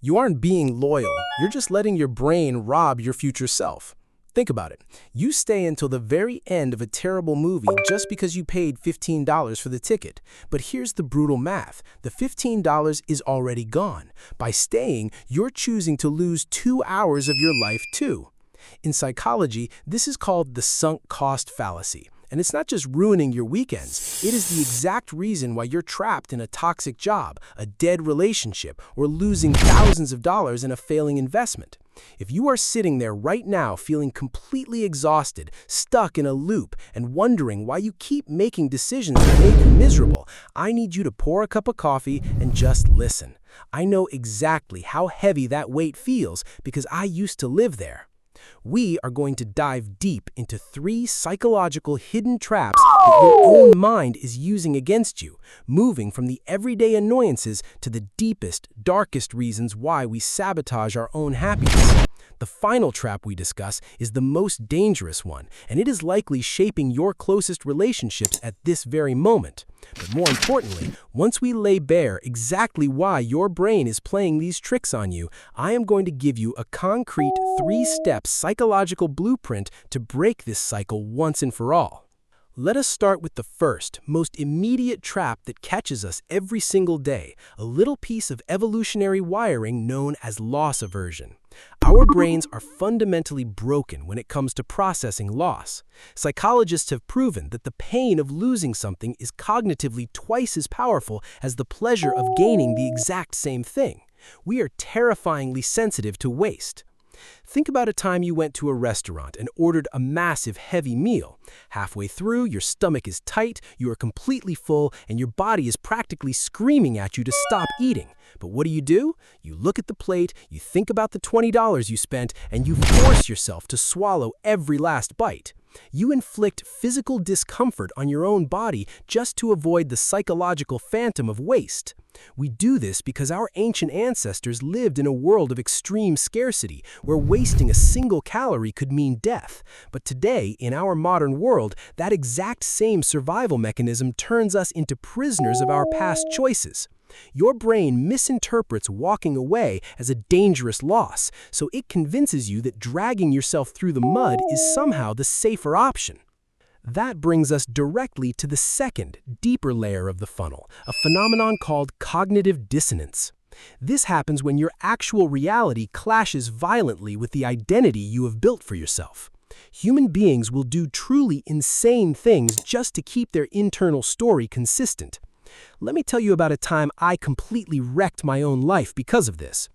You aren't being loyal, you're just letting your brain rob your future self. Think about it. You stay until the very end of a terrible movie just because you paid $15 for the ticket. But here's the brutal math. The $15 is already gone. By staying, you're choosing to lose 2 hours of your life too. In psychology, this is called the sunk cost fallacy. And it's not just ruining your weekends. It is the exact reason why you're trapped in a toxic job, a dead relationship, or losing thousands of dollars in a failing investment. If you are sitting there right now feeling completely exhausted, stuck in a loop, and wondering why you keep making decisions that make you miserable, I need you to pour a cup of coffee and just listen. I know exactly how heavy that weight feels because I used to live there. We are going to dive deep into 3 psychological hidden traps that your own mind is using against you, moving from the everyday annoyances to the deepest, darkest reasons why we sabotage our own happiness. The final trap we discuss is the most dangerous one, and it is likely shaping your closest relationships at this very moment. But more importantly, once we lay bare exactly why your brain is playing these tricks on you, I am going to give you a concrete 3-step psychological blueprint to break this cycle once and for all. Let us start with the first, most immediate trap that catches us every single day, a little piece of evolutionary wiring known as loss aversion. Our brains are fundamentally broken when it comes to processing loss. Psychologists have proven that the pain of losing something is cognitively twice as powerful as the pleasure of gaining the exact same thing. We are terrifyingly sensitive to waste. Think about a time you went to a restaurant and ordered a massive, heavy meal. Halfway through, your stomach is tight, you are completely full, and your body is practically screaming at you to stop eating. But what do? You look at the plate, you think about the $20 you spent, and you force yourself to swallow every last bite. You inflict physical discomfort on your own body just to avoid the psychological phantom of waste. We do this because our ancient ancestors lived in a world of extreme scarcity, where wasting a single calorie could mean death. But today, in our modern world, that exact same survival mechanism turns us into prisoners of our past choices. Your brain misinterprets walking away as a dangerous loss, so it convinces you that dragging yourself through the mud is somehow the safer option. That brings us directly to the second, deeper layer of the funnel, a phenomenon called cognitive dissonance. This happens when your actual reality clashes violently with the identity you have built for yourself. Human beings will do truly insane things just to keep their internal story consistent. Let me tell you about a time I completely wrecked my own life because of this.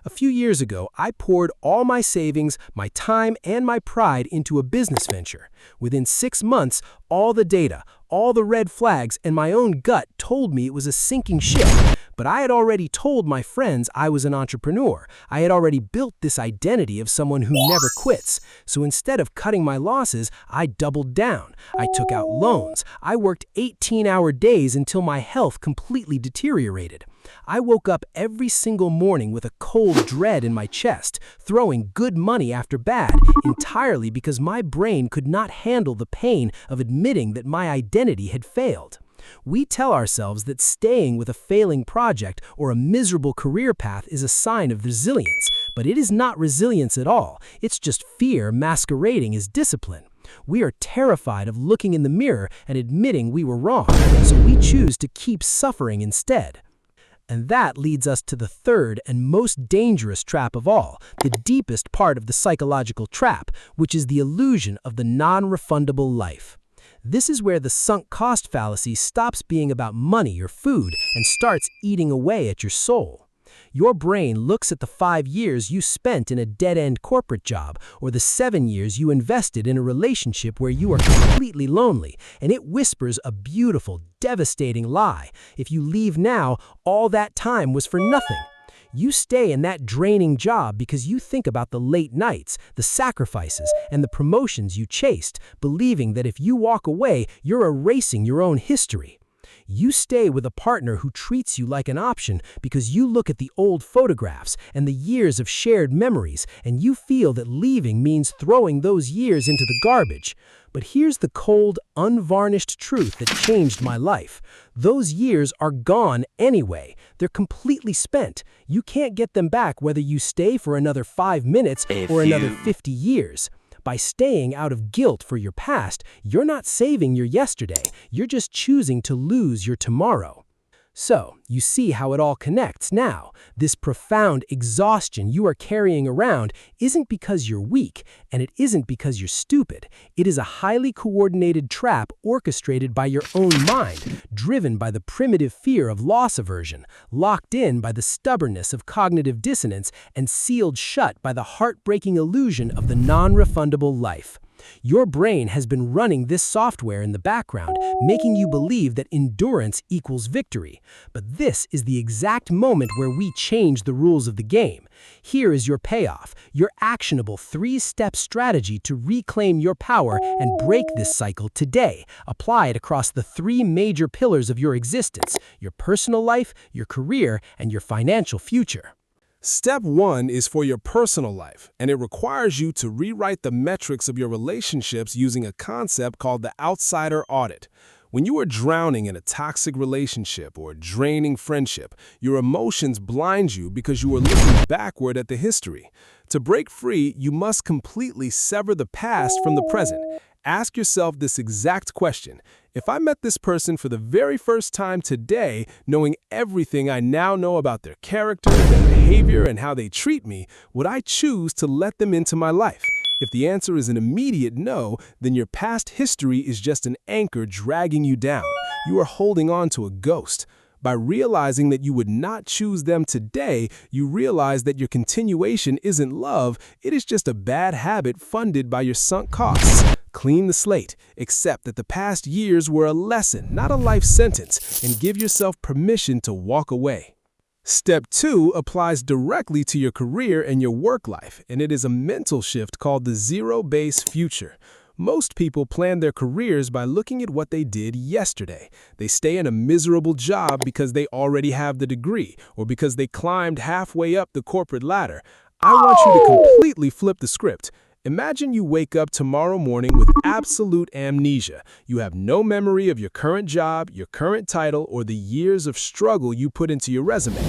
A few years ago, I poured all my savings, my time, and my pride into a business venture. Within 6 months, all the data, all the red flags, and my own gut told me it was a sinking ship. But I had already told my friends I was an entrepreneur. I had already built this identity of someone who never quits. So instead of cutting my losses, I doubled down. I took out loans. I worked 18-hour days until my health completely deteriorated. I woke up every single morning with a cold dread in my chest, throwing good money after bad, entirely because my brain could not handle the pain of admitting that my identity had failed. We tell ourselves that staying with a failing project or a miserable career path is a sign of resilience, but it is not resilience at all. It's just fear masquerading as discipline. We are terrified of looking in the mirror and admitting we were wrong, so we choose to keep suffering instead. And that leads us to the third and most dangerous trap of all, the deepest part of the psychological trap, which is the illusion of the non-refundable life. This is where the sunk cost fallacy stops being about money or food and starts eating away at your soul. Your brain looks at the 5 years you spent in a dead-end corporate job or the 7 years you invested in a relationship where you are completely lonely, and it whispers a beautiful, devastating lie. If you leave now, all that time was for nothing. You stay in that draining job because you think about the late nights, the sacrifices, and the promotions you chased, believing that if you walk away, you're erasing your own history. You stay with a partner who treats you like an option because you look at the old photographs and the years of shared memories, and you feel that leaving means throwing those years into the garbage. But here's the cold, unvarnished truth that changed my life. Those years are gone anyway. They're completely spent. You can't get them back whether you stay for another 5 minutes or another 50 years. By staying out of guilt for your past, you're not saving your yesterday. You're just choosing to lose your tomorrow. So, you see how it all connects now. This profound exhaustion you are carrying around isn't because you're weak, and it isn't because you're stupid. It is a highly coordinated trap orchestrated by your own mind, driven by the primitive fear of loss aversion, locked in by the stubbornness of cognitive dissonance, and sealed shut by the heartbreaking illusion of the non-refundable life. Your brain has been running this software in the background, making you believe that endurance equals victory. But this is the exact moment where we change the rules of the game. Here is your payoff, your actionable 3-step strategy to reclaim your power and break this cycle today. Apply it across the 3 major pillars of your existence: your personal life, your career, and your financial future. Step 1 is for your personal life, and it requires you to rewrite the metrics of your relationships using a concept called the outsider audit. When you are drowning in a toxic relationship or a draining friendship, your emotions blind you because you are looking backward at the history. To break free, you must completely sever the past from the present. Ask yourself this exact question: if I met this person for the very first time today, knowing everything I now know about their character, their behavior, and how they treat me, would I choose to let them into my life? If the answer is an immediate no, then your past history is just an anchor dragging you down. You are holding on to a ghost. By realizing that you would not choose them today, you realize that your continuation isn't love, it is just a bad habit funded by your sunk costs. Clean the slate, accept that the past years were a lesson, not a life sentence, and give yourself permission to walk away. Step 2 applies directly to your career and your work life, and it is a mental shift called the zero-base future. Most people plan their careers by looking at what they did yesterday. They stay in a miserable job because they already have the degree, or because they climbed halfway up the corporate ladder. I want you to completely flip the script. Imagine you wake up tomorrow morning with absolute amnesia. You have no memory of your current job, your current title, or the years of struggle you put into your resume.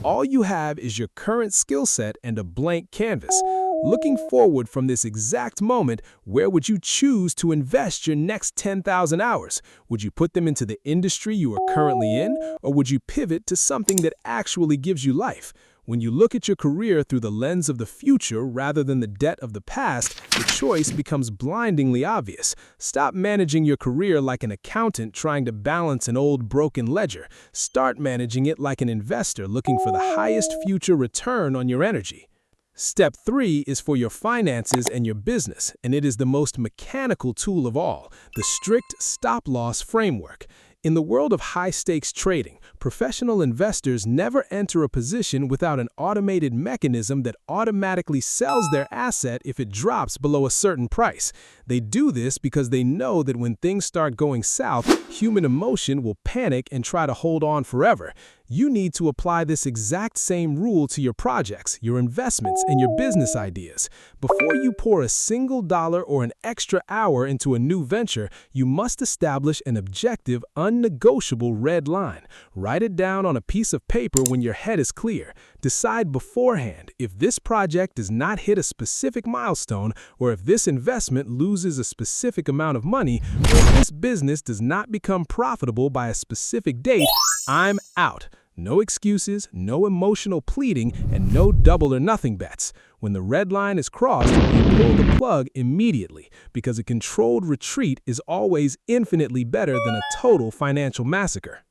All you have is your current skill set and a blank canvas. Looking forward from this exact moment, where would you choose to invest your next 10,000 hours? Would you put them into the industry you are currently in, or would you pivot to something that actually gives you life? When you look at your career through the lens of the future rather than the debt of the past, the choice becomes blindingly obvious. Stop managing your career like an accountant trying to balance an old broken ledger. Start managing it like an investor looking for the highest future return on your energy. Step 3 is for your finances and your business, and it is the most mechanical tool of all, the strict stop-loss framework. In the world of high-stakes trading, professional investors never enter a position without an automated mechanism that automatically sells their asset if it drops below a certain price. They do this because they know that when things start going south, human emotion will panic and try to hold on forever. You need to apply this exact same rule to your projects, your investments, and your business ideas. Before you pour a single dollar or an extra hour into a new venture, you must establish an objective, unnegotiable red line. Write it down on a piece of paper when your head is clear. Decide beforehand if this project does not hit a specific milestone, or if this investment loses a specific amount of money, or if this business does not become profitable by a specific date, I'm out. No excuses, no emotional pleading, and no double or nothing bets. When the red line is crossed, you pull the plug immediately, because a controlled retreat is always infinitely better than a total financial massacre.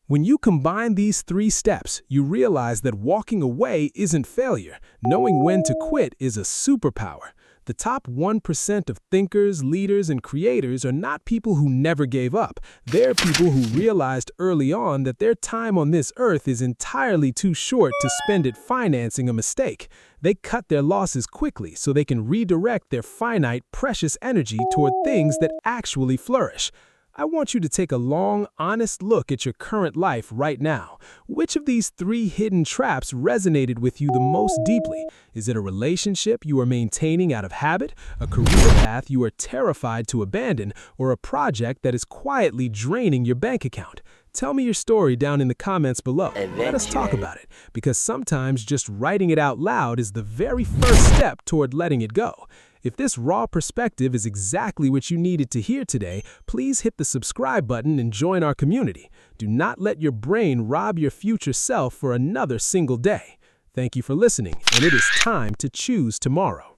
When you combine these 3 steps, you realize that walking away isn't failure. Knowing when to quit is a superpower. The top 1% of thinkers, leaders, and creators are not people who never gave up. They're people who realized early on that their time on this earth is entirely too short to spend it financing a mistake. They cut their losses quickly so they can redirect their finite, precious energy toward things that actually flourish. I want you to take a long, honest look at your current life right now. Which of these 3 hidden traps resonated with you the most deeply? Is it a relationship you are maintaining out of habit, a career path you are terrified to abandon, or a project that is quietly draining your bank account? Tell me your story down in the comments below. Let us talk about it, because sometimes just writing it out loud is the very first step toward letting it go. If this raw perspective is exactly what you needed to hear today, please hit the subscribe button and join our community. Do not let your brain rob your future self for another single day. Thank you for listening, and it is time to choose tomorrow.